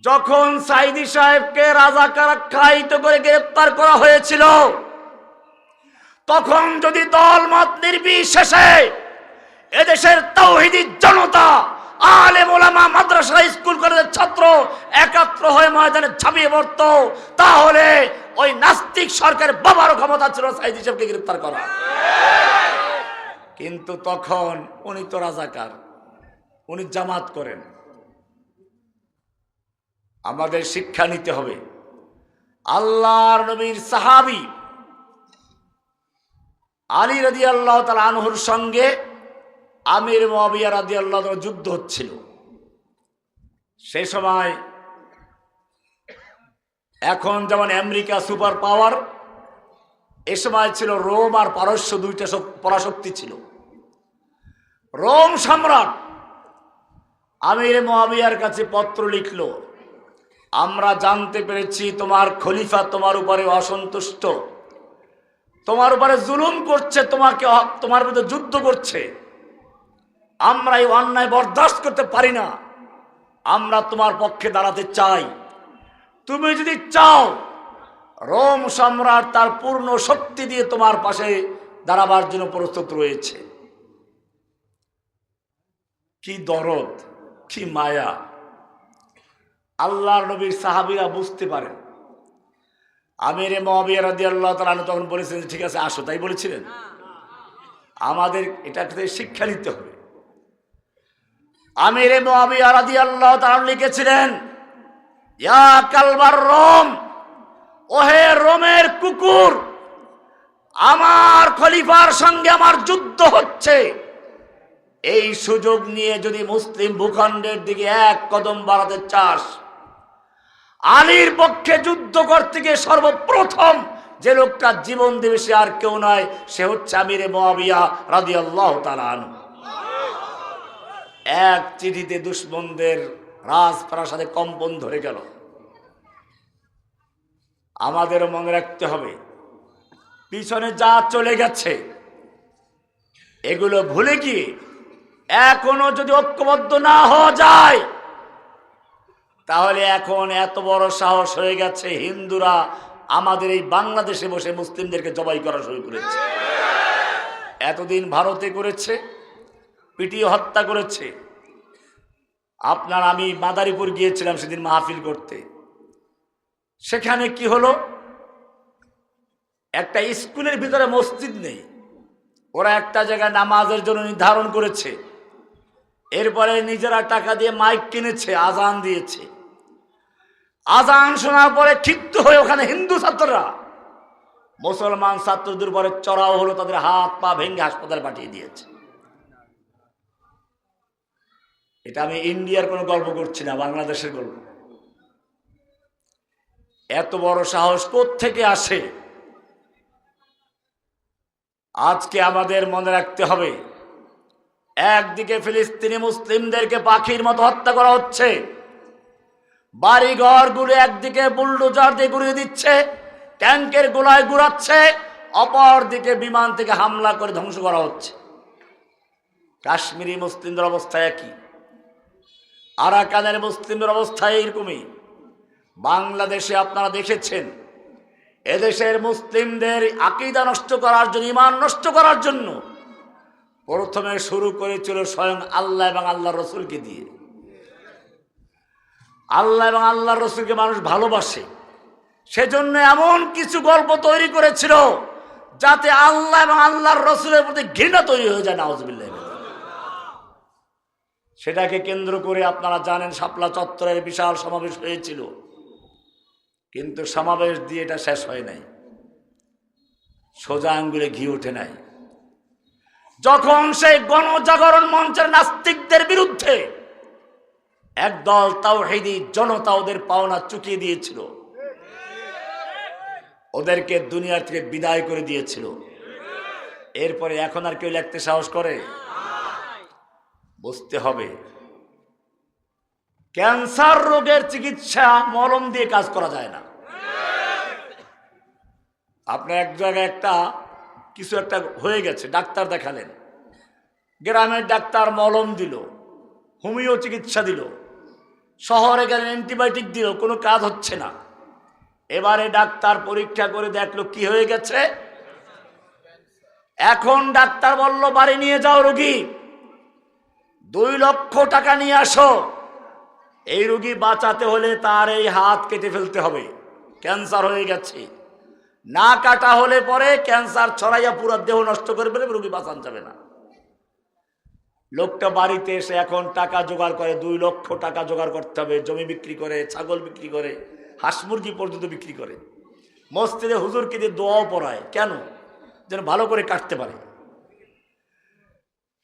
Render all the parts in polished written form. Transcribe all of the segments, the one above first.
যখন সাইদি সাহেবকে রাজাকার আখ্যায়িত করে গ্রেফতার করা হয়েছিল, তখন যদি দলমত নির্বিশেষে এদেশের তাওহীদি জনতা, আলেম ওলামা, মাদ্রাসা, স্কুল কলেজের ছাত্র একাত্র হয়ে ময়দানে ঝাঁপিয়ে পড়ত, তাহলে ওই নাস্তিক সরকারের বাবারও ক্ষমতা ছিল সাইদি সাহেবকে গ্রেফতার করা। কিন্তু তখন উনি তো রাজাকার, উনি জামাত করেন। আমাদের শিক্ষা নিতে হবে। আল্লাহর নবীর সাহাবী আলী রাদিয়াল্লাহু তাআলা আনহুর সঙ্গে আমির মুআবিয়া রাদিয়াল্লাহু তাআলা যুদ্ধ হচ্ছিল। সেই সময় এখন যেমন আমেরিকা সুপার পাওয়ার, এ সময় ছিল রোম আর পারস্য, দুইটা পরাশক্তি ছিল। রোম সম্রাট আমির মুআবিয়ার কাছে পত্র লিখল, আমরা জানতে পেরেছি তোমার খলিফা তোমার উপরে অসন্তুষ্ট, তোমার উপরে জুলুম করছে, তোমার বিরুদ্ধে যুদ্ধ করছে। আমরা এই অন্যায় বরদাস্ত করতে পারি না, আমরা তোমার পক্ষে দাঁড়াতে চাই। তুমি যদি চাও, রোম সম্রাট তার পূর্ণ শক্তি দিয়ে তোমার পাশে দাঁড়াবার জন্য প্রস্তুত রয়েছে। কি দরদ, কি মায়া! আল্লাহর নবীর সাহাবীরা বুঝতে পারেন। আমির মুআবিয়া রাদিয়াল্লাহু তাআলা আনহু তখন বলেছেন, ঠিক আছে আসো, তাই বলেছিলেন। আমাদের এটা থেকে শিক্ষা নিতে হবে। আমির মুআবিয়া রাদিয়াল্লাহু তাআলা লিখেছিলেন, ইয়া কালবার রোম, ওহে রোমের কুকুর, আমার খলিফার সঙ্গে আমার যুদ্ধ হচ্ছে। এই সুযোগ নিয়ে যদি মুসলিম ভূখণ্ডের দিকে এক কদম বাড়াতে চাস, আলীর পক্ষে যুদ্ধ করতে গিয়ে সর্বপ্রথম যে লোকটা জীবন দেবে সে আর কেউ নয়, সে হচ্ছে আমির মুআবিয়া রাদিয়াল্লাহু তাআলা আনহু। এক চিঠিতে দুশমনদের রাজপ্রাসাদে কম্পন ধরে গেল। আমাদেরও মনে রাখতে হবে, পিছনে যা চলে গেছে এগুলো ভুলে গিয়ে এখনো যদি ঐক্যবদ্ধ না হওয়া যায়, তাহলে এখন এত বড় সাহস হয়ে গেছে, হিন্দুরা আমাদের এই বাংলাদেশে বসে মুসলিমদেরকে জবাই করা শুরু করেছে। এতদিন ভারতে করেছে, পিটিয়ে হত্যা করেছে। আমি মাদারীপুর গিয়েছিলাম সেদিন মাহফিল করতে। সেখানে কি হলো, একটা স্কুলের ভিতরে মসজিদ নেই, ওরা একটা জায়গায় নামাজের জন্য নির্ধারণ করেছে। এরপরে নিজেরা টাকা দিয়ে মাইক কিনেছে, আজান দিয়েছে। আজান শোনার পরে ক্ষিপ্ত হয়ে ওখানে হিন্দু ছাত্ররা মুসলমান ছাত্রদের উপরে চড়াও হলো, তাদের হাত পা ভেঙে হাসপাতালে পাঠিয়ে দিয়েছে। এটা আমি ইন্ডিয়ার কোনো গল্প করছি না, বাংলাদেশের গল্প। এত বড় সাহস কোত্থেকে আসে? আজকে আমাদের মনে রাখতে হবে, একদিকে ফিলিস্তিনি মুসলিমদেরকে পাখির মতো হত্যা করা হচ্ছে, বাড়ি ঘরগুলো একদিকে বুলডোজার দিয়ে গুড়িয়ে দিচ্ছে, ট্যাঙ্কের গোলায় গুড়াচ্ছে, অপর দিকে বিমান থেকে হামলা করে ধ্বংস করা হচ্ছে। কাশ্মীরি মুসলিমদের অবস্থা একই, আরাকানের মুসলিমদের অবস্থা এইরকমই। বাংলাদেশে আপনারা দেখেছেন, এদেশের মুসলিমদের আকীদা নষ্ট করার জন্য, ঈমান নষ্ট করার জন্য প্রথমে শুরু করেছিল স্বয়ং আল্লাহ এবং আল্লাহর রসুলকে দিয়ে। আল্লাহ এবং আল্লাহর রসুলকে মানুষ ভালোবাসে, সেজন্য এমন কিছু গল্প তৈরি করেছিল যাতে আল্লাহ এবং আল্লাহর রসুলের প্রতি ঘৃণা তৈরি হয়ে যায়। নাউজুবিল্লাহ। সেটাকে কেন্দ্র করে আপনারা জানেন শাপলা চত্বরের বিশাল সমাবেশ হয়েছিল, কিন্তু সমাবেশ দিয়ে এটা শেষ হয় নাই, সোজা আঙ্গুলে ঘি ওঠে নাই। যখন সেই গণজাগরণ মঞ্চের নাস্তিকদের বিরুদ্ধে একদল তাওহীদি জনতা ওদের পাওনা চুকিয়ে দিয়েছিল, ওদেরকে দুনিয়া থেকে বিদায় করে দিয়েছিল, এরপরে এখন আর কেউ লিখতে সাহস করে? বুঝতে হবে, ক্যান্সার রোগের চিকিৎসা মলম দিয়ে কাজ করা যায় না। আপনার এক জায়গায় কিছু একটা হয়ে গেছে, ডাক্তার দেখালেন, গ্রামের ডাক্তার মলম দিল, হোমিও চিকিৎসা দিল, শহরে গেলেন, অ্যান্টিবায়োটিক দিল, কোনো কাজ হচ্ছে না। এবারে ডাক্তার পরীক্ষা করে দেখলো কি হয়ে গেছে। এখন ডাক্তার বলল বাড়ি নিয়ে যাও রোগী, 2 লক্ষ টাকা নিয়ে আসো। এই রোগী বাঁচাতে হলে তার এই হাত কেটে ফেলতে হবে, ক্যান্সার হয়ে গেছে। না কাটা হলে পরে ক্যান্সার ছড়াইয়া পুরো দেহ নষ্ট করে ফেলে, রোগী বাঁচানো যাবে না। লোকটা বাড়িতে এসে এখন টাকা জোগাড় করে, 2 লক্ষ টাকা জোগাড় করতে হবে। জমি বিক্রি করে, ছাগল বিক্রি করে, হাঁস মুরগি পর্যন্ত বিক্রি করে। মসজিদে হুজুরকে দিয়ে দোয়াও পড়ায়, কেন? যেন ভালো করে কাটতে পারে।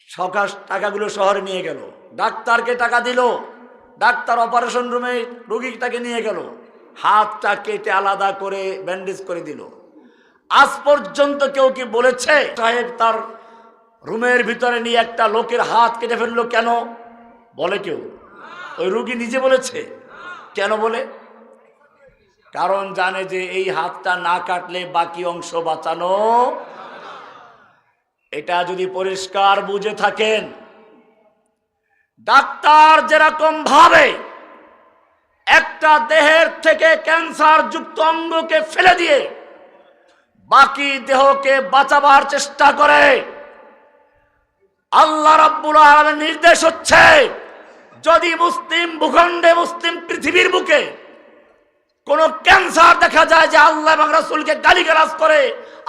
সকাল টাকাগুলো শহরে নিয়ে গেল, ডাক্তারকে টাকা দিল। ডাক্তার অপারেশন রুমে রোগীটাকে নিয়ে গেল, হাতটা কেটে আলাদা করে ব্যান্ডেজ করে দিল। আজ পর্যন্ত কেউ কি বলেছে সাহেব তার রুমের ভিতরে নিয়ে একটা লোকের হাত কেটে ফেললো কেন? বলে কেউ? ওই রোগী নিজে বলেছে। কেন বলে? কারণ জানে যে এই হাতটা না কাটলে বাকি অংশ বাঁচানো। এটা যদি পরিষ্কার বুঝে থাকেন, ডাক্তার যেরকম ভাবে একটা দেহের থেকে ক্যান্সার যুক্ত অঙ্গকে ফেলে দিয়ে বাকি দেহকে বাঁচাবার চেষ্টা করে, আল্লাহ রাব্বুল আলামিনের নির্দেশ হচ্ছে যদি মুসলিম ভূখণ্ডে, মুসলিম পৃথিবীর বুকে কোন ক্যান্সার দেখা যায় যে আল্লাহ এবং রাসূলকে গালিগালাজ করে,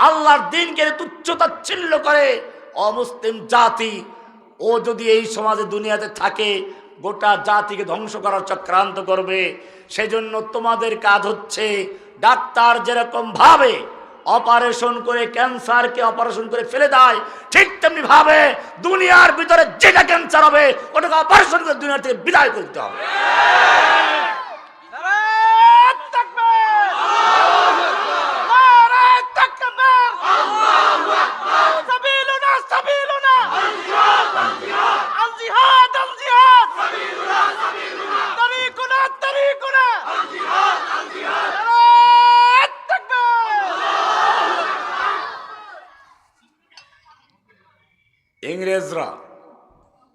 আল্লাহর দ্বীনকে তুচ্ছ-তাচ্ছিল্য করে, অমুসলিম জাতি ও যদি এই সমাজে দুনিয়াতে থাকে গোটা জাতিকে ধ্বংস করার চক্রান্ত করবে। সেজন্য তোমাদের কাজ হচ্ছে ডাক্তার যেরকম ভাবে অপারেশন করে ক্যান্সারকে অপারেশন করে ফেলে দেয়, ঠিক তেমনি ভাবে দুনিয়ার ভিতরে যেটা ক্যান্সার হবে ওটাকে অপারেশন করে দুনিয়া থেকে বিদায় করতে হবে। ইংরেজরা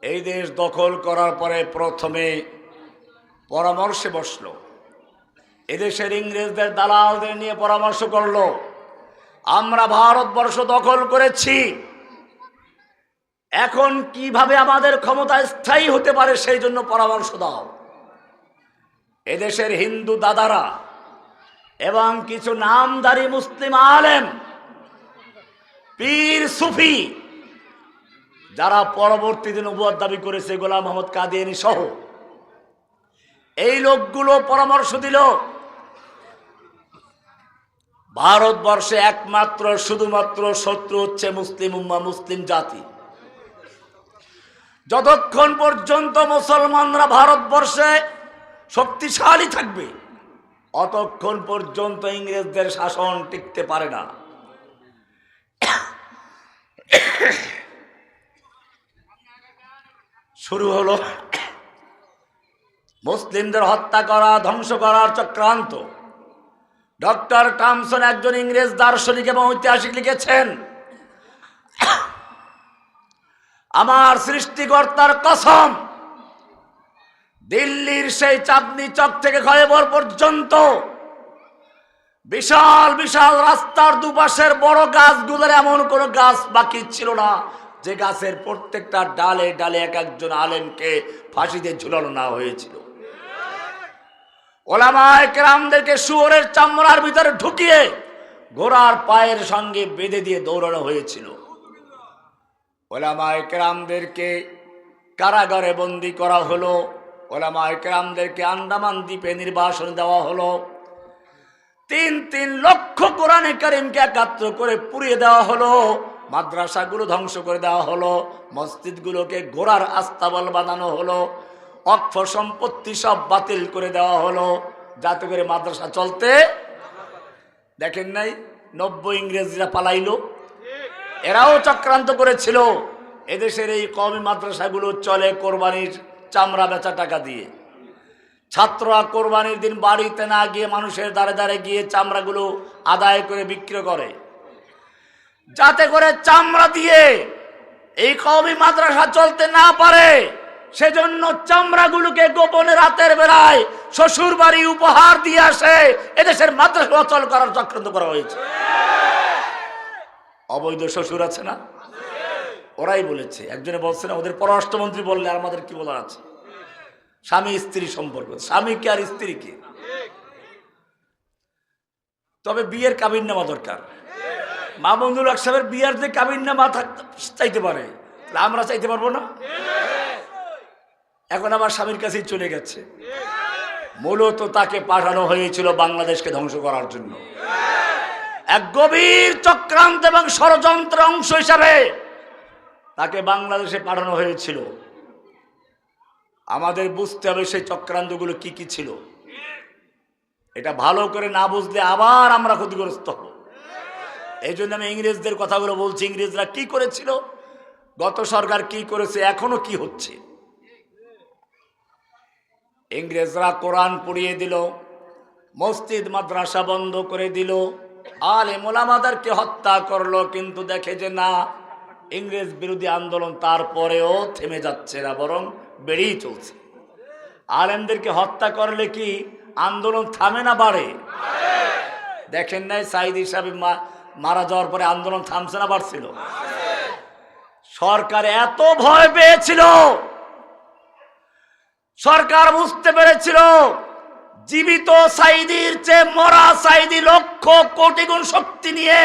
এই দেশ দখল করার পরে প্রথমে পরামর্শে বসলো, এদেশের ইংরেজদের দালালদের নিয়ে পরামর্শ করলো, আমরা ভারতবর্ষ দখল করেছি, এখন কিভাবে আমাদের ক্ষমতা স্থায়ী হতে পারে সেই জন্য পরামর্শ দাও। এদেশের হিন্দু দাদারা এবং কিছু নামধারী মুসলিম আলেম, পীর, সুফি, যারা পরবর্তীতে নবুয়ত দাবি করেছে, গোলাম মোহাম্মদ কাদিয়ানী সহ, এই লোকগুলো পরামর্শ দিল ভারতবর্ষে একমাত্র শুধুমাত্র শত্রু হচ্ছে মুসলিম উম্মাহ, মুসলিম জাতি। যতক্ষণ পর্যন্ত মুসলমানরা ভারতবর্ষে শক্তিশালী থাকবে অতক্ষণ পর্যন্ত ইংরেজদের শাসন টিকতে পারে না। শুরু হলো মুসলিমদের হত্যা করা, ধ্বংস করার চক্রান্ত। ডক্টর টমসন একজন ইংরেজ দার্শনিক এবং ঐতিহাসিক লিখেছেন, আমার সৃষ্টিকর্তার কসম, দিল্লির সেই চাঁদনি চক থেকে খয়বর পর্যন্ত বিশাল বিশাল রাস্তার দুপাশের বড় গাছগুলোর এমন কোন গাছ বাকি ছিল না যে গাছের প্রত্যেকটা ডালে ডালে এক একজন আলেমকে ফাঁসিতে ঝুলানো না হয়েছিল। ওলামায়ে কেরামদেরকে শুয়োরের চামড়ার ভিতরে ঢুকিয়ে ঘোড়ার পায়ের সঙ্গে বেঁধে দিয়ে দৌড়ানো হয়েছিল। ওলামায়ে কেরামদেরকে কারাগারে বন্দী করা হলো। ওলামায়ে কেরামদেরকে আন্দামান দ্বীপে নির্বাসন দেওয়া হলো। 3 লক্ষ কোরআনে কারিমকে একাত্র করে পুড়িয়ে দেওয়া হলো। মাদ্রাসাগুলো ধ্বংস করে দেওয়া হলো। মসজিদগুলোকে ঘোড়ার আস্তাবল বানানো হলো। অক্ষ সম্পত্তি সব বাতিল করে দেওয়া হলো যাতে করে মাদ্রাসা চলতে। দেখেন নাই 90 ইংরেজরা পালাইলো, এরাও চক্রান্ত করেছিল। এদেশের এই কওমি মাদ্রাসাগুলো চলে কোরবানির চামড়া বেচা টাকা দিয়ে। ছাত্ররা কোরবানির দিন বাড়িতে না গিয়ে মানুষের দ্বারে দ্বারে গিয়ে চামড়াগুলো আদায় করে বিক্রি করে, যাতে করে চামড়া দিয়ে এই কওমি মাদ্রাসা চলতে না পারে। সেজন্য চামড়াগুলোকে গোপনে রাতের বেলায় শ্বশুর বাড়ি উপহার দিয়ে আসে এদেশের মাদ্রাসা অচল করার চক্রান্ত করা হয়েছে। অবৈধ শ্বশুর আছে না? ওরাই বলেছে। একজনে বলছে না, ওদের পররাষ্ট্রমন্ত্রী বললে আর আমাদের কি বলার আছে? স্বামী স্ত্রী সম্পর্ক, স্বামী কে আর স্ত্রী কে। তবে বিয়ের কাবিননামা দরকার। মামুনুল হক সাহেবের বিয়ের যে কাবিননামা চাইতে পারে, আমরা চাইতে পারবো না? এখন আমার স্বামীর কাছেই চলে গেছে। মূলত তাকে পাঠানো হয়েছিল বাংলাদেশকে ধ্বংস করার জন্য। এক গভীর চক্রান্ত এবং ষড়যন্ত্র অংশ হিসাবে তাকে বাংলাদেশে পাঠানো হয়েছিল। আমাদের বুঝতে হবে সেই চক্রান্তগুলো কি কি ছিল। এটা ভালো করে না বুঝলে আবার আমরা ক্ষতিগ্রস্ত হব। এই জন্য আমি ইংরেজদের কথাগুলো বলছি। ইংরেজরা কি করেছিল, গত সরকার কি করেছে, এখনো কি হচ্ছে। ইংরেজরা কোরআন পড়িয়ে দিল, মসজিদ মাদ্রাসা বন্ধ করে দিল, আলেম ওলামাদেরকে হত্যা করলো। কিন্তু দেখে যে না, ইংরেজ বিরোধী আন্দোলন তারপরেও থেমে যাচ্ছে না, বরং বেড়েই চলছে। আলেমদেরকে হত্যা করলে কি আন্দোলন থামে না, বাড়ে? দেখেন নাই সাইদি সাহেব মারা যাওয়ার পরে আন্দোলন থামছে না, বাড়ছিল? সরকার এত ভয় পেয়েছিল, সরকার বুঝতে পেরেছিল জীবিত সাইদির চেয়ে মরা সাইদি লক্ষ কোটি গুণ শক্তি নিয়ে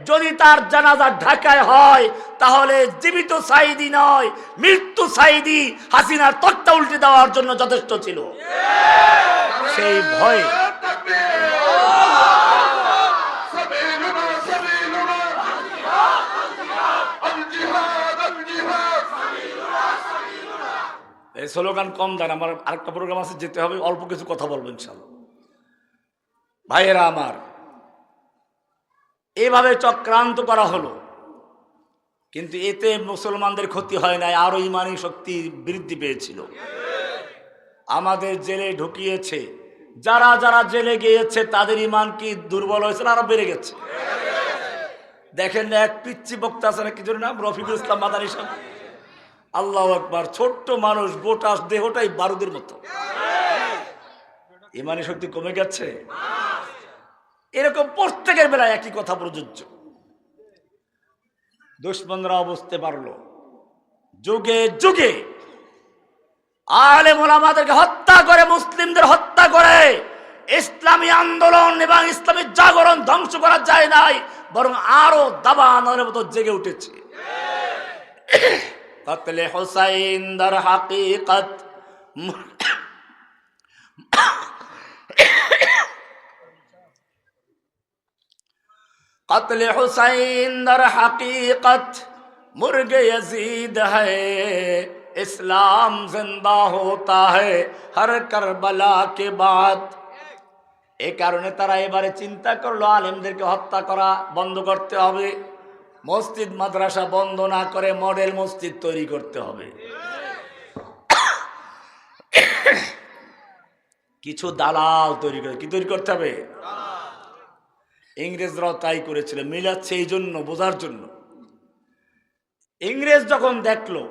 যদি তার জানাজা ঢাকায় হয়, তাহলে জীবিত সাইদি নয়, মৃত্যু সাইদি হাসিনার তক্তা উল্টে দেওয়ার জন্য যথেষ্ট ছিল। সেই ভয়ে এই স্লোগান কম দেন। আমার আরেকটা প্রোগ্রাম আছে, যেতে হবে, অল্প কিছু কথা বলবো ইনশাআল্লাহ। ভাইয়েরা আমার, এভাবে চক্রান্ত করা হলো, কিন্তু এতে মুসলমানদের ক্ষতি হয় নাই, আরো ইমানি শক্তি বৃদ্ধি পেয়েছিল। আমাদের জেলে ঢুকিয়েছে, যারা যারা জেলে গিয়েছে তাদের ইমান কি দুর্বল হয়েছে না আরো বেড়ে গেছে? দেখেন এক পিচ্ছি বক্তা আছে না, কি জন্য নাম, রফিকুল ইসলাম মাদানী সাহেব। আল্লাহু আকবার, ছোট্ট মানুষ, গোটা দেহটাই বারুদের মতো। ইমানি শক্তি কমে গেছে। এরকম প্রত্যেকের বেলায় একই কথা প্রযোজ্য। দুশমনরা বুঝতে পারলো, যুগে যুগে আলেম ওলামাদেরকে হত্যা করে, মুসলিমদের হত্যা করে ইসলামী আন্দোলন এবং ইসলামী জাগরণ ধ্বংস করা যায় নাই, বরং আরো দাবানলের মতো জেগে উঠেছে। কতলে হুসাইন দার হাকিকত, कत्ल हुसैन दर हकीकत मुर्गे यजीद है, इस्लाम जिंदा होता है हर करबला के बाद। এই কারণে তারা এবারে চিন্তা করলো আলেমদেরকে হত্যা করা বন্ধ করতে হবে, মসজিদ মাদ্রাসা বন্ধ না করে মডেল মসজিদ তৈরি করতে হবে। কিছু দালাল তৈরি করে, কি তৈরি করতে হবে? ইংরেজরাও তাই করেছিল, মিলাচ্ছে এই জন্য, বোঝার জন্য। ইংরেজ যখন দেখলো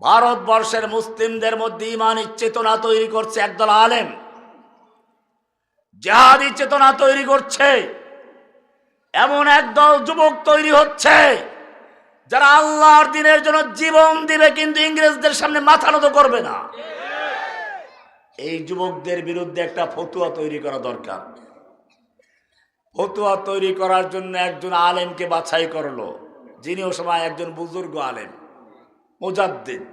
ভারতবর্ষের মুসলিমদের মধ্যে ইমানি চেতনা তৈরি করছে একদল আলেম, জিহাদি চেতনা তৈরি করছে, এমন একদল যুবক তৈরি হচ্ছে যারা আল্লাহর দ্বীনের জন্য জীবন দিবে, কিন্তু ইংরেজদের সামনে মাথা নত করবে না। এই যুবকদের বিরুদ্ধে একটা ফতুয়া তৈরি করা দরকার। ফতুয়া তৈরি করার জন্য একজন আলেমকে বাছাই করলো, যিনি ও সময় একজন বুজুর্গ আলেম, মুজাদ্দিদ,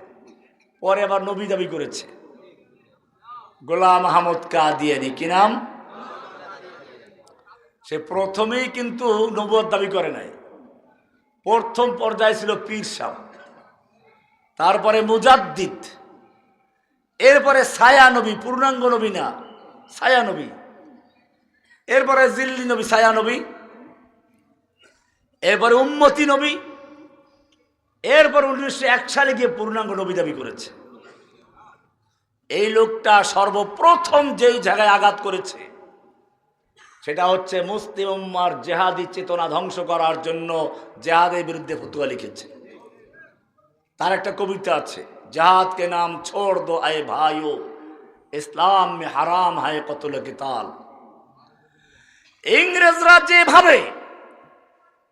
পরে আবার নবী দাবি করেছে, গোলাম আহমদ কাদিয়ানী। কি নাম? সে প্রথমেই কিন্তু নবুয়ত দাবি করে নাই। প্রথম পর্যায়ে ছিল পীর সাহেব, তারপরে মুজাদ্দিদ, এরপরে ছায়া নবী, পূর্ণাঙ্গ নবী না, ছায়া নবী, এরপরে জিল্লি নবী, ছায়া নবী, এরপরে উম্মতি নবী, এরপর 1901 সালে গিয়ে পূর্ণাঙ্গ নবী দাবি করেছে। এই লোকটা সর্বপ্রথম যেই জায়গায় আঘাত করেছে সেটা হচ্ছে মুসলিম উম্মার জেহাদি চেতনা ধ্বংস করার জন্য জেহাদের বিরুদ্ধে ফতুয়া লিখেছে। তার একটা কবিতা আছে, जिहाद के नाम छोड़ दो ऐ भाइयों, ইসলাম में হারাম है কতল কিতাল। ইংরেজরা যেভাবে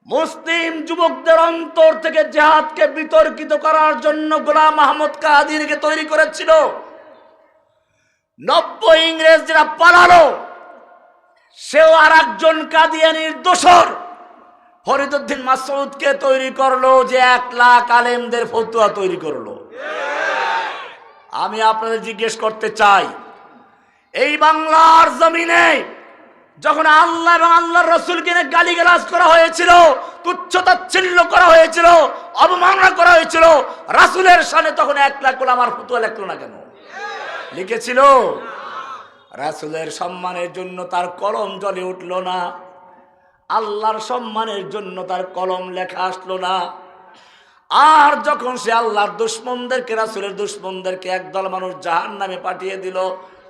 মুসলিম যুবকদের অন্তর থেকে জিহাদকে বিতর্কিত করার জন্য গোলাম আহমদ কাদিরকে তৈরি করেছিল, 90 ইংরেজ যারা পালালো সেও আর একজন কাদিয়ানির দোসর ফরিদউদ্দিন মাসউদকে তৈরি করলো, যে 1 লাখ আলেমদের ফতোয়া তৈরি করলো। আমি আপনাদের জিজ্ঞেস করতে চাই, এই বাংলার জমিনে যখন আল্লাহ এবং আল্লাহর রাসূলকে গালিগালাজ করা হয়েছিল, তুচ্ছ-তাচ্ছিল্য করা হয়েছিল, অবমাননা করা হয়েছিল রাসূলের শানে, তখন 1 লাখ ওলামার ফতোয়া লিখলো না কেন? লিখেছিল? রাসূলের সম্মানের জন্য তার কলম জ্বলে উঠলো না, আল্লাহর সম্মানের জন্য তার কলম লেখা আসলো না। আর যখন সে আল্লাহর দুশমনদেরকে, রাসূলের দুশমনদেরকে একদল মানুষ জাহান্নামে পাঠিয়ে দিল,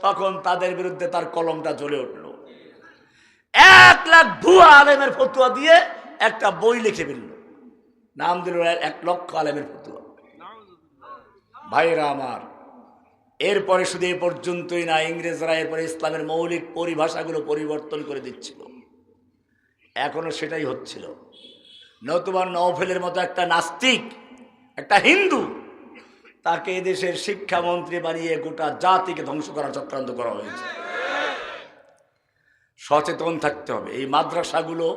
তখন তাদের বিরুদ্ধে তার কলমটা জ্বলে উঠল। 1 লাখ ভুয়া আলেমের ফতোয়া দিয়ে একটা বই লিখে ফেলল, নাম দিল 1 লক্ষ আলেমের ফতোয়া। ভাইরা আমার, এরপরে শুধু এ পর্যন্তই না, ইংরেজরা এরপরে ইসলামের মৌলিক পরিভাষাগুলো পরিবর্তন করে দিচ্ছিল, এখনো সেটাই হচ্ছিল। নতুবা নওফেলের মতো একটা নাস্তিক, একটা হিন্দু, তাকে এদেশের শিক্ষামন্ত্রী বানিয়ে গোটা জাতিকে ধ্বংস করার চক্রান্ত করা হয়েছে। সচেতন থাকতে হবে। এই মাদ্রাসাগুলো,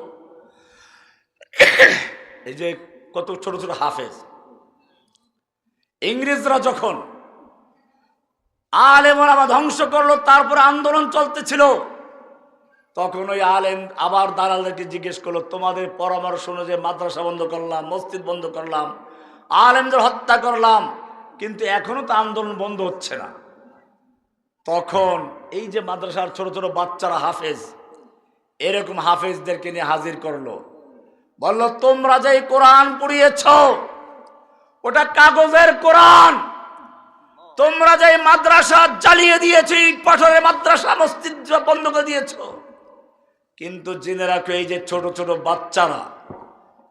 এই যে কত ছোট ছোট হাফেজ, ইংরেজরা যখন আলেম ওলামা ধ্বংস করলো, তারপরে আন্দোলন চলতেছিল, তখন ওই আলেম আবার দালালদেরকে জিজ্ঞেস করলো, তোমাদের পরামর্শ অনুযায়ী মাদ্রাসা বন্ধ করলাম, মসজিদ বন্ধ করলাম, আলেমদের হত্যা করলাম, কিন্তু এখনো তো আন্দোলন বন্ধ হচ্ছে না। তখন এই যে মাদ্রাসার ছোট ছোট বাচ্চারা হাফেজ, এরকম হাফেজদেরকে নিয়ে হাজির করলো, বলল, তোমরা যে কোরআন পড়িয়েছ ওটা কাগজের কোরআন, তোমরা যে মাদ্রাসা জ্বালিয়ে দিয়েছো, ইট পাথরের মাদ্রাসা মসজিদ বন্ধ করে দিয়েছ, কিন্তু জেনে রাখো এই যে ছোট ছোট বাচ্চারা,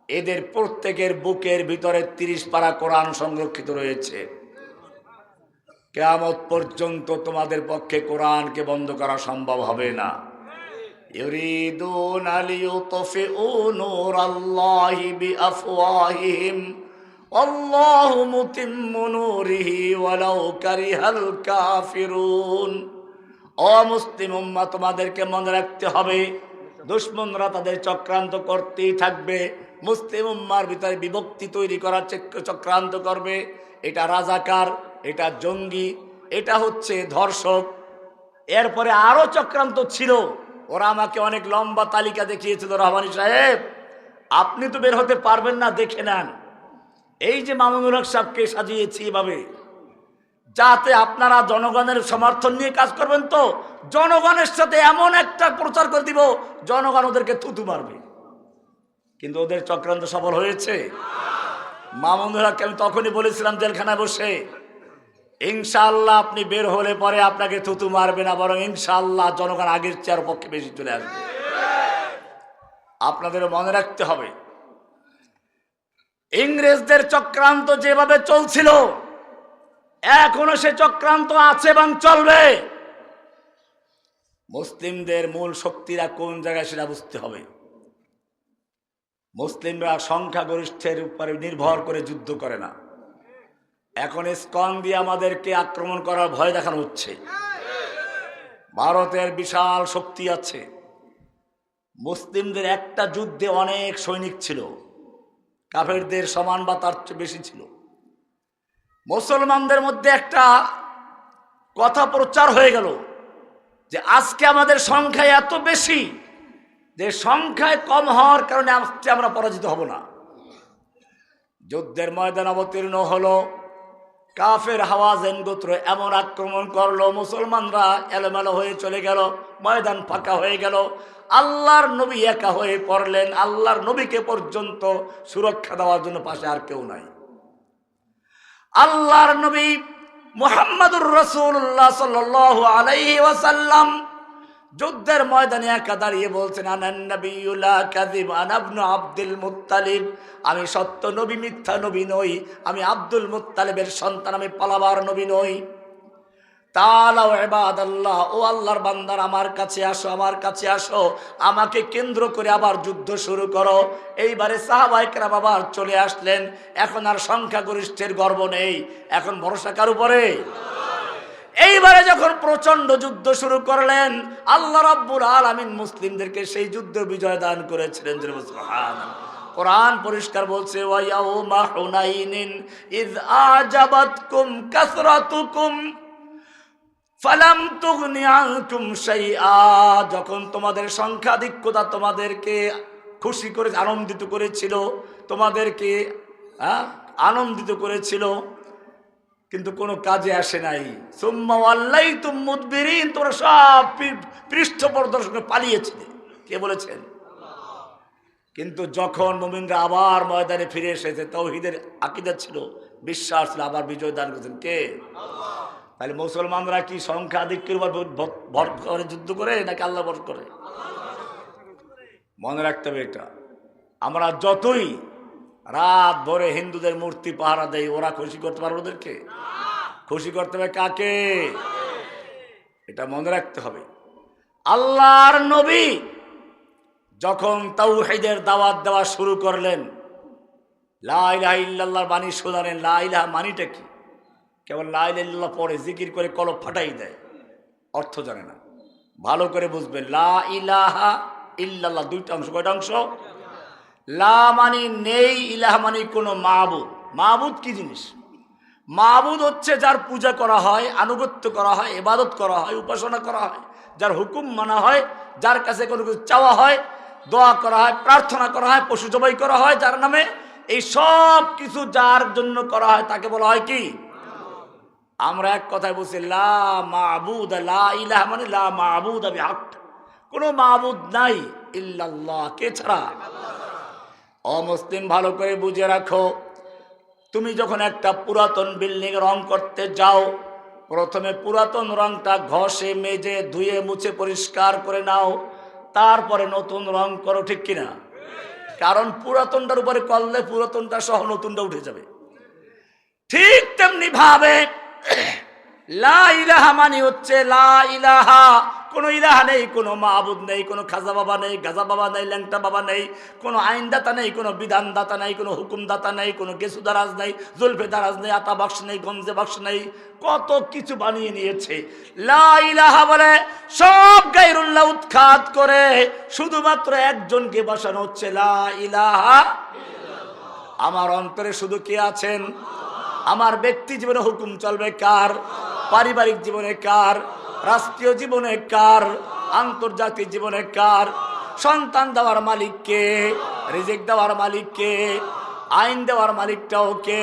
এদের প্রত্যেকের বুকের ভিতরে 30 পারা কোরআন সংরক্ষিত রয়েছে। কিয়ামত পর্যন্ত তোমাদের পক্ষে কোরআনকে বন্ধ করা সম্ভব হবে না। ইউরিদুনা লিইউতফিউ নূরাল্লাহি বিআফওয়াহিহিম আল্লাহু মুতিম্মু নূরিহি ওয়ালাউ কারিহাল কাফিরুন। ও মুসলিম উম্মাহ, তোমাদেরকে মনে রাখতে হবে, দুশমনরা তাদের চক্রান্ত করতেই থাকবে, মুসলিম উম্মার ভিতরে বিভক্তি তৈরি করার চক্রান্ত করবে। এটা রাজাকার, এটা জঙ্গি, এটা হচ্ছে ধর্ষক। এরপরে আরো চক্রান্ত ছিল, ওরা আমাকে অনেক লম্বা তালিকা দেখিয়েছিল, রহমানী সাহেব আপনি তো বের হতে পারবেন না, দেখে নেন। এই যে মামুনুল হক সাহেবকে সাজিয়েছি এভাবে, যাতে আপনারা জনগণের সমর্থন নিয়ে কাজ করবেন, তো জনগণের সাথে এমন একটা প্রচার করে দিব, জনগণ ওদেরকে থুতু মারবে। কিন্তু ওদের চক্রান্ত সফল হয়েছে? মামুনুল হককে আমি তখনই বলেছিলাম জেলখানায় বসে, ইনশাআল্লাহ আপনি বের হলে পরে আপনাকে থুতু মারবে না, বরং ইনশাআল্লাহ জনগণ আগের চেয়ার পক্ষে বেশি চলে আসবে। আপনাদেরও মনে রাখতে হবে, ইংরেজদের চক্রান্ত যেভাবে চলছিল, এখনো সে চক্রান্ত আছে এবং চলবে। মুসলিমদের মূল শক্তিরা কোন জায়গায় সেটা বুঝতে হবে। মুসলিমরা সংখ্যাগরিষ্ঠের উপরে নির্ভর করে যুদ্ধ করে না। এখন ইসকন দিয়ে আমাদেরকে আক্রমণ করার ভয় দেখানো হচ্ছে। ভারতের বিশাল শক্তি আছে, মুসলিমদের একটা যুদ্ধে অনেক সৈনিক ছিল, কাফেরদের সমান বা তার চেয়ে বেশি ছিল। মুসলমানদের মধ্যে একটা কথা প্রচার হয়ে গেল যে আজকে আমাদের সংখ্যায় এত বেশি যে সংখ্যায় কম হওয়ার কারণে আজকে আমরা পরাজিত হব না। যুদ্ধের ময়দান অবতীর্ণ হলো, কাফের হাওয়াজেন গোত্র এমন আক্রমণ করলো, মুসলমানরা এলোমেলো হয়ে চলে গেল, ময়দান ফাঁকা হয়ে গেল। আল্লাহর নবী একা হয়ে পড়লেন, আল্লাহর নবীকে পর্যন্ত সুরক্ষা দেওয়ার জন্য পাশে আর কেউ নাই। আল্লাহর নবী মুহাম্মদুর রাসূলুল্লাহ সাল্লাল্লাহু আলাইহি ওয়াসাল্লাম যুদ্ধের ময়দানে একা দাঁড়িয়ে বলছেন আনান নবিয়্যু লা কাযিব আনা ইবনু আব্দুল মুত্তালিব, আমি সত্য নবী, মিথ্যা নবী নই, আমি আব্দুল মুত্তালিবের সন্তান, আমি পালাবার নবী নই। তাআলাউ ইবাদাল্লাহ, ও আল্লাহর বান্দার আমার কাছে আসো, আমার কাছে আসো, আমাকে কেন্দ্র করে আবার যুদ্ধ শুরু করো। এইবারে সাহাবায়ে কেরাম আবার চলে আসলেন। এখন আর সংখ্যাগরিষ্ঠের গর্ব নেই, এখন ভরসা কার উপরে? এইবারে যখন প্রচন্ড যুদ্ধ শুরু করলেন, আল্লাহ রাব্বুল আলামিন মুসলিমদেরকে সেই যুদ্ধ বিজয় দান করেছিলেন। সুবহানাল্লাহ। কোরআন পরিষ্কার বলছে, ওয়া ইয়াউমা হুনাইনিন ইয আজাবাতকুম কাসরাতুকুম ফালাম তুগনি আনকুম শাইআ, যখন তোমাদের সংখ্যাধিক্যতা তোমাদেরকে খুশি করে আনন্দিত করেছিল, তোমাদেরকে আনন্দিত করেছিল, কিন্তু কোনো কাজে আসে নাই। সুম্মা ওয়াল্লাইতুম মুদবিরিন, তোমরা সব পৃষ্ঠ প্রদর্শনে পালিয়েছিলে। কে বলেছেন? কিন্তু যখন মুমিনরা আবার ময়দানে ফিরে এসেছে, তাওহীদের আকীদা ছিল, বিশ্বাস ছিল, আবার বিজয় দান করেছেন কে? তাহলে মুসলমানরা কি সংখ্যা আধিক্যের উপর ভর করে যুদ্ধ করে নাকি আল্লাহ ভর করে? মনে রাখতে হবে এটা। আমরা যতই রাত ভরে হিন্দুদের মূর্তি পাহারা দেয়, ওরা খুশি করতে পারবে ওদেরকে? খুশি করতে হবে কাকে? এটা মনে রাখতে হবে। আল্লাহর নবী যখন তাওহীদের দাওয়াত দেওয়া শুরু করলেন, লা ইলাহা ইল্লাল্লাহর বাণী শোনালেন। লা ইলাহা মানিটা কি? কেবল লা ইলাহা ইল্লাল্লাহ পড়ে জিকির করে কলব ফাটাই দেয়, অর্থ জানে না। ভালো করে বুঝবেন, লা ইলাহা ইল্লাল্লাহ দুইটা অংশ। কয়টা অংশ? লা মানি নেই, ইলাহা মানি কোনো মাবুদ। মাবুদ কি জিনিস? মাবুদ হচ্ছে যার পূজা করা হয়, আনুগত্য করা হয়, ইবাদত করা হয়, উপাসনা করা হয়, যার হুকুম মানা হয়, যার কাছে কোনো কিছু চাওয়া হয়, দোয়া করা হয়, প্রার্থনা করা হয়, পশু জবাই করা হয় যার নামে, এই সব কিছু যার জন্য করা হয় তাকে বলা হয় কি? আমরা এক কথায় বলছি লা মাবুদ, লা ইলাহা মানে লা মাবুদ বিহক, কোনো মাবুদ নাই ইল্লাল্লাহ, কে ছাড়া? অমুসলিম ভালো করে বুঝে রাখো, তুমি যখন একটা পুরাতন বিল্ডিং রং করতে যাও, প্রথমে পুরাতন রংটা ঘষে মেজে ধুয়ে মুছে পরিষ্কার করে নাও, তারপরে নতুন রং করো, ঠিক কিনা? কারণ পুরাতনটার উপরে করলে পুরাতনটা সহ নতুনটা উঠে যাবে। ঠিক তেমনি ভাবে লা ইলাহা মানে হচ্ছে লা ইলাহা, কোনো ইলাহা নেই, কোনো মাবুদ নেই, কোনো খাজা বাবা নেই, গাজা বাবা নেই, ল্যাংটা বাবা নেই, কোনো আইনদাতা নেই, কোনো বিধানদাতা নেই, কোনো হুকুমদাতা নেই, কোনো গেসু দারাজ নেই, জুলফে দারাজ নেই, আতা বাক্স নেই, গঞ্জে বাক্স নেই, কত কিছু বানিয়ে নিয়েছে। লা ইলাহা বলে সব গায়রুল্লাহ উৎখাত করে শুধুমাত্র একজনকে বসানো হচ্ছে লা ইলাহা। আমার অন্তরে শুধু কে আছেন? আমার ব্যক্তি জীবনে হুকুম চলবে কার? পারিবারিক জীবনে কার? রাষ্ট্রীয় জীবনে কার? আন্তর্জাতিক জীবনে কার? সন্তান দেওয়ার মালিক কে? রিজিক দেওয়ার মালিক কে? আইন দেওয়ার মালিকটাও কে?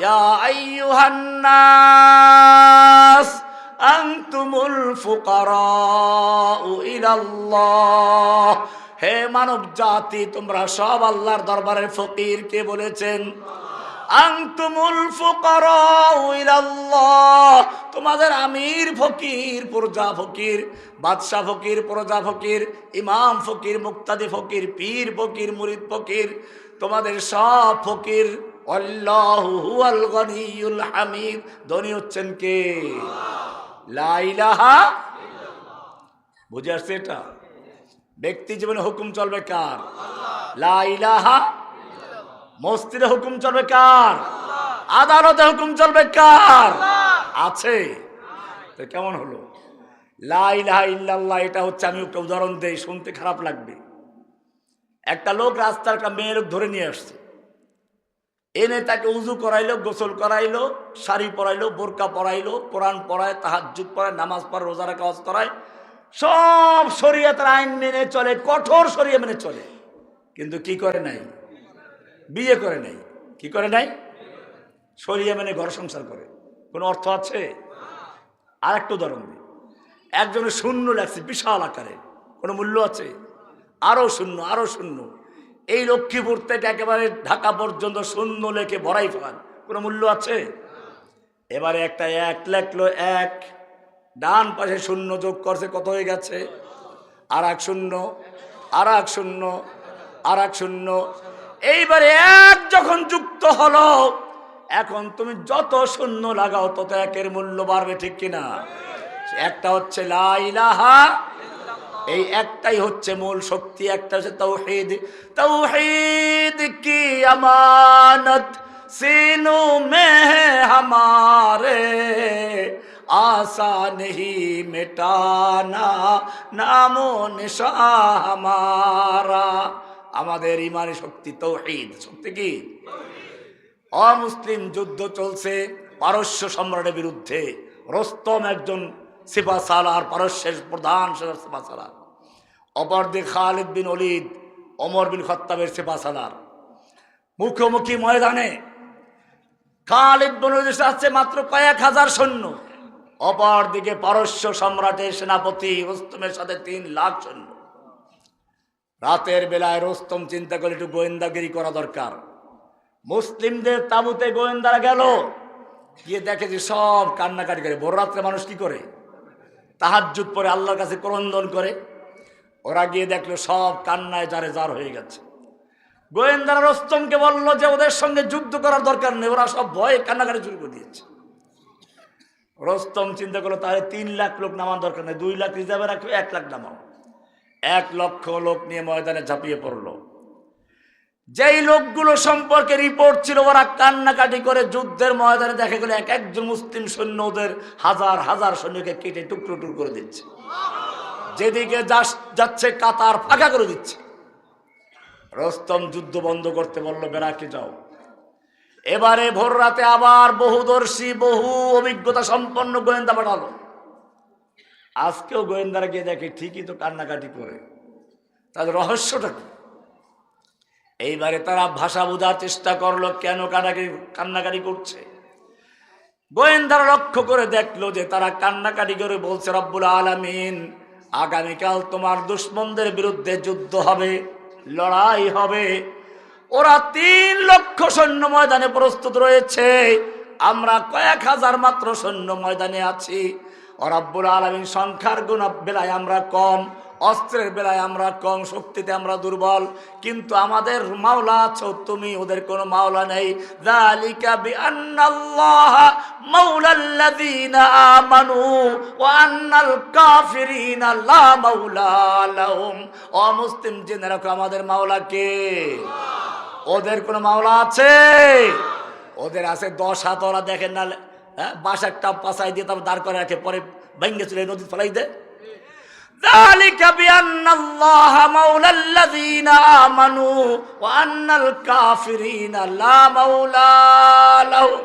ইয়া আইয়ুহান নাস আনতুমুল ফুকারাউ ইলাল্লাহ, হে মানব জাতি তোমরা সব আল্লাহর দরবারের ফকির। কে বলেছেন? আনতুমুল ফুকারাউ ইলাল্লাহ, তোমাদের আমির ফকির, প্রজা ফকির, বাদশা ফকির, প্রজা ফকির, ইমাম ফকির, মুক্তাদি ফকির, পীর ফকির, মুরিদ ফকির, তোমাদের সব ফকির। আল্লাহু হুয়াল গনিয়ুল হামিদ, ধনী হচ্ছেন কে? লা ইলাহা। বুঝে আসছে এটা? ব্যক্তি জীবনে হুকুম চলবে কার? লা ইলাহা। মসজিদে হুকুম চলবে কার? আদালতে হুকুম চলবে কার? আছে। তো কেমন হলো? লা ইলাহা ইল্লাল্লাহ, এটা হচ্ছে, আমি একটা উদাহরণ দেই, শুনতে খারাপ লাগবে। একটা লোক রাস্তার একটা মেয়ে লোক ধরে নিয়ে আসছে, এনে তাকে উজু করাইলো, গোসল করাইলো, শাড়ি পরাইলো, বোরকা পরাইলো, কোরআন পড়ায়, তাহাজ্জুদ পড়ায়, নামাজ পড়ে, রোজা রাখা, হজ করায়, সব শরীয়তের আইন মেনে চলে, কঠোর শরীয়ত মেনে চলে, কিন্তু কি করে নাই? বিয়ে করে নাই। কি করে নাই? শরীয়ত মেনে ঘর সংসার করে। কোনো অর্থ আছে? আর একটা উদাহরণ দিই, একজনের শূন্য লাগছে বিশাল আকারে, কোনো মূল্য আছে? আরো শূন্য, আরো শূন্য। এই লক্ষ্মীপুর থেকে একেবারে ঢাকা পর্যন্ত শূন্য লেখে ভরাই ফেলান, কোনো মূল্য আছে? এবারে একটা এক লেখলো, এক, ডান পাশে শূন্য যোগ করছে, কত হয়ে গেছে? আর এক শূন্য, আর এক শূন্য, আর এক শূন্য। এইবারে এক যখন যুক্ত হলো, এখন তুমি যত শূন্য লাগাও তত একের মূল্য বাড়বে, ঠিক কিনা? একটা হচ্ছে লা ইলাহা, এই একটাই হচ্ছে মূল শক্তি। একটা হচ্ছে তাওহীদ। তাওহীদ কি আমানত सीनों में है हमारे, आसा नहीं मिटाना नामो निशा हमारा। আমাদের ইমানি শক্তি তাওহীদ। শক্তি কি? অমুসলিম যুদ্ধ চলছে পারস্য সম্রাটের বিরুদ্ধে। রোস্তম একজন সিপাহসালার, পারস্যের প্রধান সিপাহসালার। অপরদিকে খালিদ বিন ওলীদ, ওমর বিন খাত্তাবের সিপাহসালার। মুখোমুখি ময়দানে খালিদ বিন ওলীদ আছে মাত্র কয়েক হাজার সৈন্য, অপরদিকে পারস্য সম্রাটের সেনাপতি রোস্তমের সাথে 3 লাখ সৈন্য। রাতের বেলায় রোস্তম চিন্তা করে একটু গোয়েন্দাগিরি করা দরকার। মুসলিমদের তাঁবুতে গোয়েন্দারা গেল, গিয়ে দেখে যে সব কান্নাকাটি করে। ভোর রাত্রে মানুষ কি করে? তাহাজ্জুদ পড়ে আল্লাহর কাছে ক্রন্দন করে। ওরা গিয়ে দেখলো সব কান্নায় জারে জার হয়ে গেছে। গোয়েন্দারা রোস্তমকে বলল যে ওদের সঙ্গে যুদ্ধ করার দরকার নেই, ওরা সব ভয়ে কান্নাকাটি শুরু করে দিয়েছে। রোস্তম চিন্তা করলো তাহলে 3 লাখ লোক নামার দরকার নেই, 2 লাখ রিজার্ভে রাখবে, 1 লাখ নামাও। 1 লক্ষ লোক নিয়ে ময়দানে ঝাঁপিয়ে পড়লো। যেই লোকগুলো সম্পর্কে রিপোর্ট ছিল ওরা কান্নাকাটি করে যুদ্ধের ময়দানে দেখা গেল এক একজন মুসলিম সৈন্য ওদের হাজার হাজার সৈন্যকে কেটে টুকরো টুকরো করে দিচ্ছে, যেদিকে যাচ্ছে কাতার ফাঁকা করে দিচ্ছে। রোস্তম যুদ্ধ বন্ধ করতে বলল, বেরাকে যাও। এবারে ভোর রাতে আবার বহুদর্শী, বহু অভিজ্ঞতা সম্পন্ন গোয়েন্দা পাঠালো। আজকেও গোয়েন্দারা গিয়ে দেখে ঠিকই তো কান্নাকাটি করে, তাদের রহস্যটা কি? এইবারে তারা ভাষা বোঝার চেষ্টা করলো কেন কান্নাকাটি করছে। গোয়েন্দারা লক্ষ্য করে দেখলো যে তারা কান্নাকাটি করে বলছে, রব্বুল আলামিন আগামীকাল তোমার দুশমনদের বিরুদ্ধে যুদ্ধ হবে, লড়াই হবে। ওরা 3 লক্ষ সৈন্য ময়দানে প্রস্তুত রয়েছে, আমরা কয়েক হাজার মাত্র সৈন্য ময়দানে আছি। ও রব্বুল আলামিন সংখ্যার বেলায় আমরা কম, অস্ত্রের বেলায় আমরা কম, শক্তিতে আমরা দুর্বল, কিন্তু আমাদের মাওলা আছো তুমি, ওদের কোনো মাওলা নেই। যালিকা বিআন্নাল্লাহা মাওলাল্লাযীনা আমানু ওয়া আন্নাল কাফিরিনা লা মাওলা লাহুম। ও মুসলিম জেনে রাখো আমাদের মাওলা কে? ওদের কোনো মাওলা আছে? ওদের আছে 10 হাত। ওরা দেখেন না বাঁশের টাপ পাশায় দিয়ে তারপর দাঁড় করে রাখে, পরে ভেঙে চলে নদী ফেলাই দেয়। যালিকা বিআন্নাল্লাহা মাওলাল্লাযীনা আমানু ওয়া আন্নাল কাফিরিনা লা মাওলা লাহুম।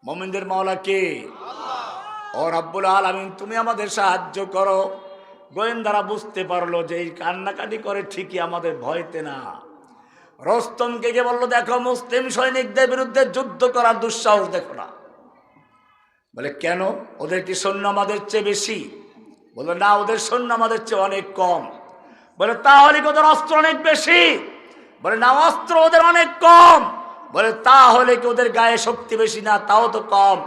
মুমিনদের মাওলা কে? আল্লাহ। ও রব্বুল আলামিন তুমি আমাদের সাহায্য করো। গোয়েন্দারা বুঝতে পারলো যে এই কান্নাকাটি করে ঠিকই আমাদের ভয়তে না। রোস্তমকে গিয়ে বললো, দেখো মুসলিম সৈনিকদের বিরুদ্ধে যুদ্ধ করার দুঃসাহস দেখো না। বলে কেন? ওদের কি সৈন্য আমাদের চেয়ে বেশি? বললো না, ওদের সৈন্য আমাদের চেয়ে অনেক কম। বলে তাহলে কি ওদের অস্ত্র অনেক বেশি? বলে না, অস্ত্র ওদের অনেক কম। বলে তাহলে কি ওদের গায়ে শক্তি বেশি? না, তাও তো কম।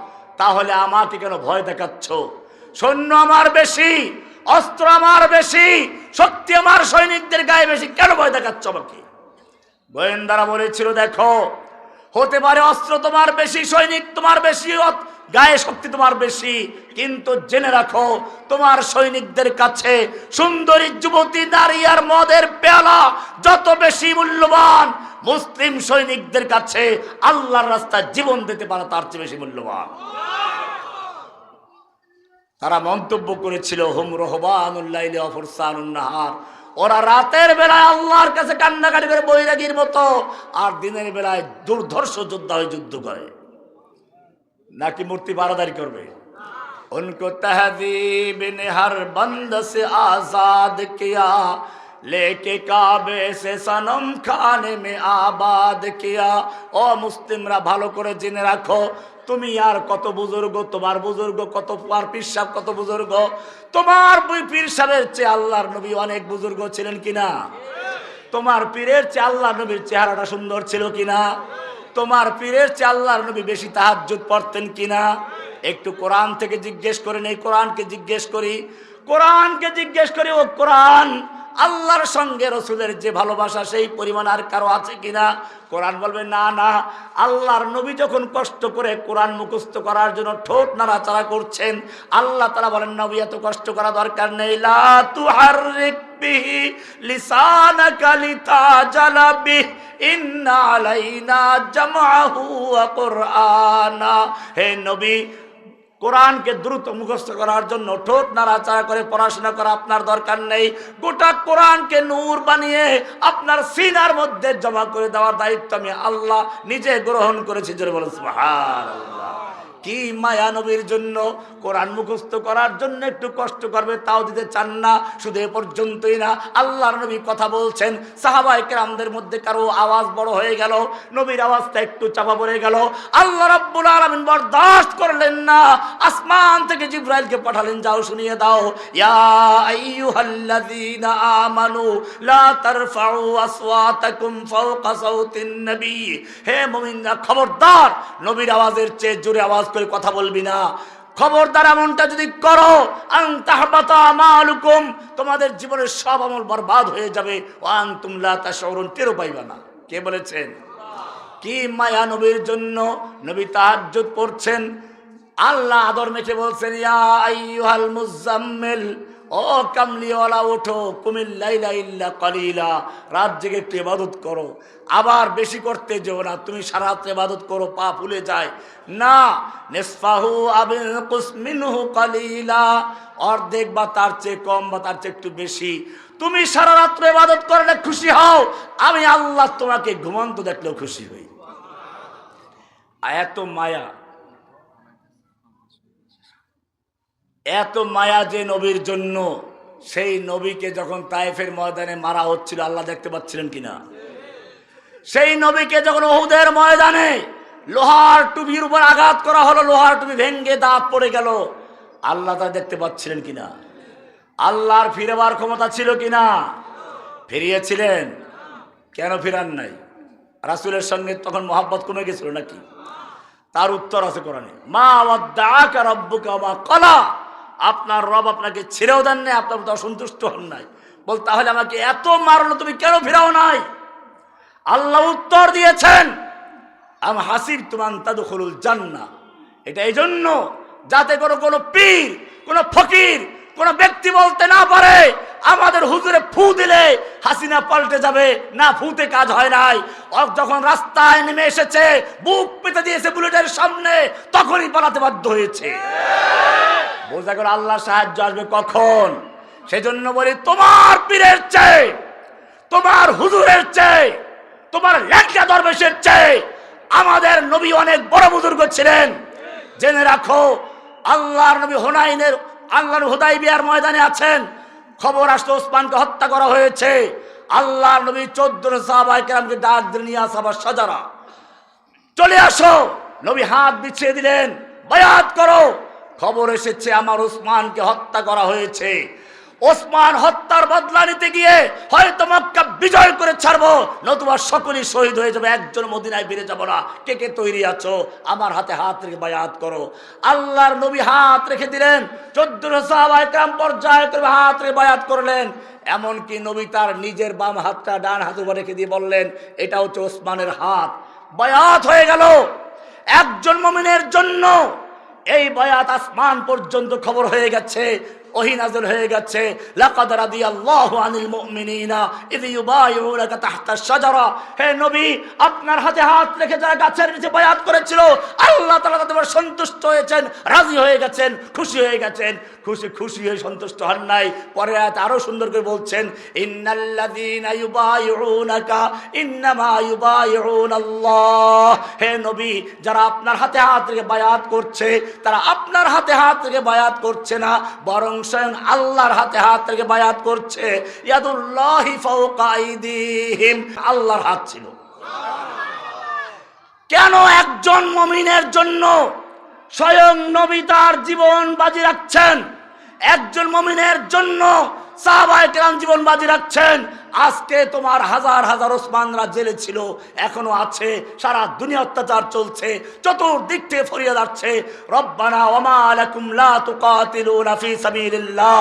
তাহলে আমাকে কেন ভয় দেখাচ্ছ? সৈন্য আমার বেশি, অস্ত্র আমার বেশি, শক্তি আমার সৈনিকদের গায়ে বেশি, কেন ভয় দেখাচ্ছ আমাকে? গোয়েন্দারা বলেছিল, দেখো হতে পারে অস্ত্র তোমার বেশি, সৈনিক তোমার বেশি, গায়ে শক্তি তোমার বেশি, কিন্তু জেনে রাখো তোমার সৈনিকদের কাছে সুন্দরী যুবতী নারী আর মদের পেয়ালা যত বেশি মূল্যবান, মুসলিম সৈনিকদের কাছে আল্লাহর রাস্তায় জীবন দিতে পারা তার চেয়ে বেশি মূল্যবান। তারা মন্তব্য করেছিল, হুম রহবানুল লাইলি ওয়া ফুরসানুন নাহার। ওরা রাতের বেলায় আল্লাহর কাছে কান্নাকাটি করে বৈরাগীর মতো, আর দিনের বেলায় দুর্ধর্ষ যোদ্ধা হয়ে যুদ্ধ করে। নাকি মূর্তি বারাদারি করবে? উनको तहजीब ने हर बंद से आजाद किया, लेके काबे से सनम खाने में आबाद किया। ও মুসলিমরা ভালো করে জেনে রাখো, তুমি আর কত বুজুর্গ, তোমার বুজুর্গ কত, তোমার পীর সাহেব কত বুজুর্গ। তোমার পীর সাহেবের চেয়ে আল্লাহর নবী অনেক বুজুর্গ ছিলেন কিনা? তোমার পীরের চেয়ে আল্লাহর নবীর চেহারাটা সুন্দর ছিল কিনা? তোমার পীরের চেয়ে আল্লাহর নবী বেশি তাহাজ্জুদ পড়তেন কিনা? একটু কোরআন থেকে জিজ্ঞেস করে নেই, কোরআনকে জিজ্ঞেস করি। কোরআনকে জিজ্ঞেস করি, ও কোরআন, আল্লাহর সঙ্গে রসুলের যে ভালোবাসা সেই পরিমাণ আর কারো আছে কিনা? কোরআন বলবে না না। আল্লাহর নবী যখন কষ্ট করে কোরআন মুখস্থ করার জন্য ঠোঁট নাড়াচাড়া করছেন, আল্লাহ তাআলা বলেন নবী এত কষ্ট করা দরকার নেই। লা তুহাররিক বিহি লিসানাকা লিতাজালা বিহি ইন্না আলাইনা জামআহু ওয়া কুরআনা। হে নবী, কোরআনকে দ্রুত মুখস্থ করার জন্য ঠোঁট নাড়াচাড়া করে পড়াশোনা করা আপনার দরকার নেই। গোটা কোরআনকে নূর বানিয়ে আপনার সিনার মধ্যে জমা করে দেওয়ার দায়িত্ব আমি আল্লাহ নিজে গ্রহণ করেছি। জোরে বলেন সুবহানাল্লাহ। কি মায়া নবীর জন্য, কোরআন মুখস্থ করার জন্য একটু কষ্ট করবে তাও দিতে চান না। শুধু এ পর্যন্তই না, আল্লাহর নবী কথা বলছেন, সাহাবায়ে কেরামদের মধ্যে কারো আওয়াজ বড় হয়ে গেল, নবীর আওয়াজটা একটু চাপা পড়ে গেল। আল্লাহ রাব্বুল আলামিন বরদাস্ত করলেন না, আসমান থেকে জিবরাইলকে পাঠালেন, যাও শুনিয়ে দাও, ইয়া আইয়ুহাল্লাযীনা আমানু লা তারফাউ আসওয়াতাকুম ফাওকা সাওতিন নবী। হে মুমিনরা, খবরদার নবীর আওয়াজের চেয়ে জোরে আওয়াজ করে কথা বলবি না। খবরদার এমনটা যদি করো, আনতাহবাতা আমালুকুম, তোমাদের জীবনের সব আমল বরবাদ হয়ে যাবে। ওয়া আনতুম লা তাশউরুন, টেরও পাইবা না। কে বলেছেন? কি মায়া নবীর জন্য। নবী তাহাজ্জুদ পড়ছেন, আল্লাহ আদর মেখে বলছেন, ইয়া আইয়ুহাল মুজাম্মিল, ও কামলিওয়ালা ওঠো, কুমিল লাইলা ইল্লা কালিলা, রাত জেগে একটু ইবাদত করো। আবার বেশি করতে যেও না, তুমি সারা রাত ইবাদত করো পা ফুলে যায় না। নিসফাহু আবিনকুস মিনহু কালিলা, অর্ধেক বা তার চেয়ে কম বা তার চেয়ে একটু বেশি। তুমি সারা রাত্র ইবাদত করলে খুশি হও, আমি আল্লাহ তোমাকে ঘুমন্ত দেখলেও খুশি হই। এত মায়া, এত মায়া যে নবীর জন্য, সেই নবীকে যখন তায়েফের ময়দানে মারা হচ্ছিল আল্লাহ দেখতে পাচ্ছিলেন কিনা? সেই নবীকে যখন উহুদের ময়দানে লোহার টুপির উপর আঘাত করা হলো, লোহার টুপি ভেঙ্গে দাঁত পড়ে গেল, আল্লাহ তা দেখতে পাচ্ছিলেন কিনা? আল্লাহর ফিরেবার ক্ষমতা ছিল কিনা? ফিরিয়েছিলেন। কেন ফিরান নাই? রাসূলের সঙ্গে তখন মহব্বত কমে গেছিল নাকি? তার উত্তর আছে কোরআনে, মা ওয়াদ্দাআকা রাব্বুকা ওয়া মা ক্বালা। আপনার রব আপনাকে ছেড়েও দেন নাই, আপনার তো অসন্তুষ্ট হন নাই। বল তাহলে আমাকে এত মারলো, তুমি কেন ফিরাও নাই? আল্লাহ উত্তর দিয়েছেন, আম হাসিবতুম আন তাদখুলুল জান্নাহ। এটা এই জন্য যাতে কোনো পীর, কোনো ফকির, কোনো ব্যক্তি বলতে না পারে আমাদের হুজুরে ফু দিলে হাসিনা পাল্টে যাবে। না, ফুতে কাজ হয় নাই। যখন রাস্তায় নেমে এসেছে, বুক পেতে দিয়েছে বুলেটের সামনে, তখনই পালাতে বাধ্য হয়েছে। বোঝা গেল আল্লাহর সাহায্য আসবে কখন। সেজন্য বলি, তোমার পীরের চেয়ে, তোমার হুজুরের চেয়ে, তোমার ল্যাংটা দরবেশের চেয়ে আমাদের নবী অনেক বড় বুজুর্গ ছিলেন। জেনে রাখো, আল্লাহর নবী হুনাইনের, আল্লাহর হুদাইবিয়ার ময়দানে আছেন, খবর আসলো ওসমানকে হত্যা করা হয়েছে। আল্লাহর নবী 14 সাহাবায়ে কেরামকে ডাক দিলেন, ইয়া সাহাবা সাজারা, চলে আসো। নবী হাত বিছিয়ে দিলেন, বায়াত করো। খবর এসেছে আমার ওসমানকে হত্যা করা হয়েছে। ওসমান হত্যার বদলা নিতে গিয়ে হয়তো মক্কা বিজয় করে ছাড়বো, নতুবা সকলেই শহীদ হয়ে যাবে, একজন মদিনায় ফিরে যাব না। কে কে তৈরি আছো? আমার হাতে হাত রেখে বায়াত করো। আল্লাহর নবী হাত রেখে দিলেন, 14 সাহাবায়ে কেরাম পর্যায় করে হাত রেখে বায়াত করলেন। এমনকি নবী তার নিজের বাম হাতটা ডান হাতের উপর রেখে দিয়ে বললেন, এটা হচ্ছে ওসমানের হাত। বায়াত হয়ে গেল। একজন মুমিনের জন্য এই বায়াত আসমান পর্যন্ত খবর হয়ে গেছে, ওহী নাযিল হয়ে গেছে। লাকাদ রাদিয়াল্লাহু আনিল মুমিনিনা ইয ইউবাইউনাকা তাহতা আশ-শাজারা। হে নবী, আপনার হাতে হাত রেখে যারা গাছের নিচে বায়াত করেছিল, আল্লাহ তাআলা তাদের উপর সন্তুষ্ট হয়েছেন, রাজি হয়ে গেছেন, খুশি হয়ে গেছেন। খুশি হয়ে সন্তুষ্ট হন নাই। পরে আয়াত আরো সুন্দর করে বলছেন, ইন্নাল্লাযীনা ইউবাইউনাকা ইন্নামা ইউবাইউনাল্লাহ। হে নবী, যারা আপনার হাতে হাত রেখে বায়াত করছে, তারা আপনার হাতে হাত রেখে বায়াত করছে না, বরং স্বয়ং আল্লাহর হাতে হাত রেখে বায়াত করছে। ইয়াদুল্লাহি ফাওকা আইদিহিম, আল্লাহর হাত ছিল। কেন একজন মুমিনের জন্য স্বয়ং নবী তার জীবন বাজি রাখছেন? একজন মুমিনের জন্য সাহাবায়ে কেরাম জীবন বাজি রাখছেন। আজকে তোমার হাজার হাজার ওসমানরা জেলে ছিল, এখনো আছে, সারা দুনিয়া অত্যাচার চলছে, চতুর্দিক থেকে ফরিয়াদ আসছে, রব্বানা ওমা লাকুম লা তুকাতিলুনা ফি সাবিলিল্লাহ।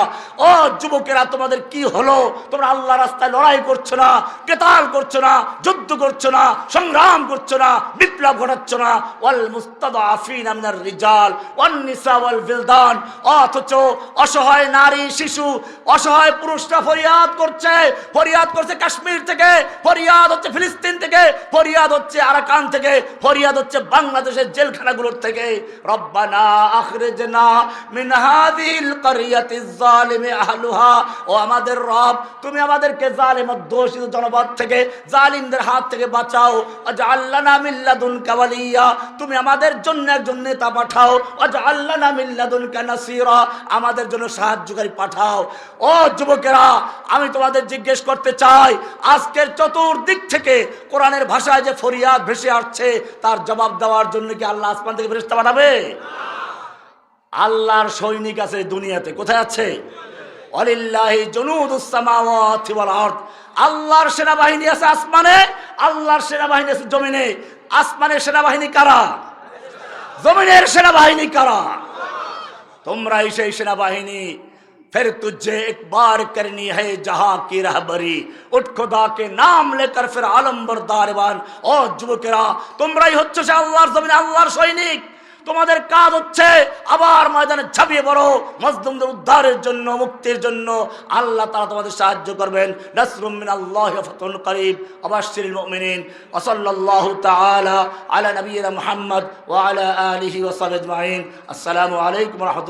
ও যুবকেরা, তোমাদের কি হলো? তোমরা আল্লাহ রাস্তায় লড়াই করছো না, কেতাল করছো না, যুদ্ধ করছো না, সংগ্রাম করছো না, বিপ্লব ঘটাচ্ছ না। ওয়াল মুস্তাদআফিনা মিনার রিজাল ওয়ান নিসা ওয়াল বিলদান, অথচ অসহায় নারী শিশু, অসহায় পুরুষরা ফরিয়াদ করছে কাশ্মীর থেকে, ফরিয়াদ হচ্ছে ফিলিস্তিন থেকে, ফরিয়াদ হচ্ছে আরাকান থেকে, ফরিয়াদ হচ্ছে বাংলাদেশের জেলখানাগুলোর থেকে। রব্বানা আখরিজনা মিন হাযিল কারিয়াতিজ যালিমি আহলুহা, ও আমাদের রব, তুমি আমাদেরকে জালিম দোষিত জনপদ থেকে, জালিমদের হাত থেকে বাঁচাও। ওয়াজআল লানা মিন লাদুনকা ওয়ালিয়া, তুমি আমাদের জন্য একজন নেতা পাঠাও। ওয়াজআল লানা মিন লাদুনকা নাসীরা, আমাদের জন্য সাহায্যকারী পাঠাও। ও যুবকেরা, আমি তোমাদের জিজ্ঞেস করতে চাই, আজকের চতুর্দিক থেকে কোরআনের ভাষায় যে ফরিয়াদ ভেসে আসছে, তার জবাব দেওয়ার জন্য কি আল্লাহ আসমান থেকে ফেরেশতা পাঠাবে? আল্লাহর সৈনিক আছে দুনিয়াতে, কোথায় আছে? ওয়ালিল্লাহি জুনুদুস সামাওয়াতি ওয়াল আরদ, আল্লাহর সেনাবাহিনী আছে আসমানে, আল্লাহর সেনাবাহিনী আছে জমিনে। আসমানের সেনাবাহিনী কারা? জমিনের সেনাবাহিনী কারা? তোমরাই সেই সেনাবাহিনী। फिर तुझे एक बार करनी है जहां की रहबरी, उठ खुदा के नाम लेकर फिर आलम बरदारवान। ও যুবকেরা, তোমরাই হচ্ছে সে আল্লাহর জমিনে আল্লাহর সৈনিক। তোমাদের কাজ হচ্ছে আবার ময়দানে ঝাঁপিয়ে পড়ো, মাজলুমদের উদ্ধারের জন্য, মুক্তির জন্য। আল্লাহ তাআলা তোমাদের সাহায্য করবেন। নাসরুম মিনাল্লাহি ওয়া ফাতহুন করিব। আবাশশিরিল মুমিনিন। ওয়া সাল্লাল্লাহু তাআলা আলা নবিয়িনা মুহাম্মদ ওয়া আলা আলিহি ওয়া সাহবিহি আজমাইন। আসসালামু আলাইকুম ওয়া রাহমাতুল্লাহ।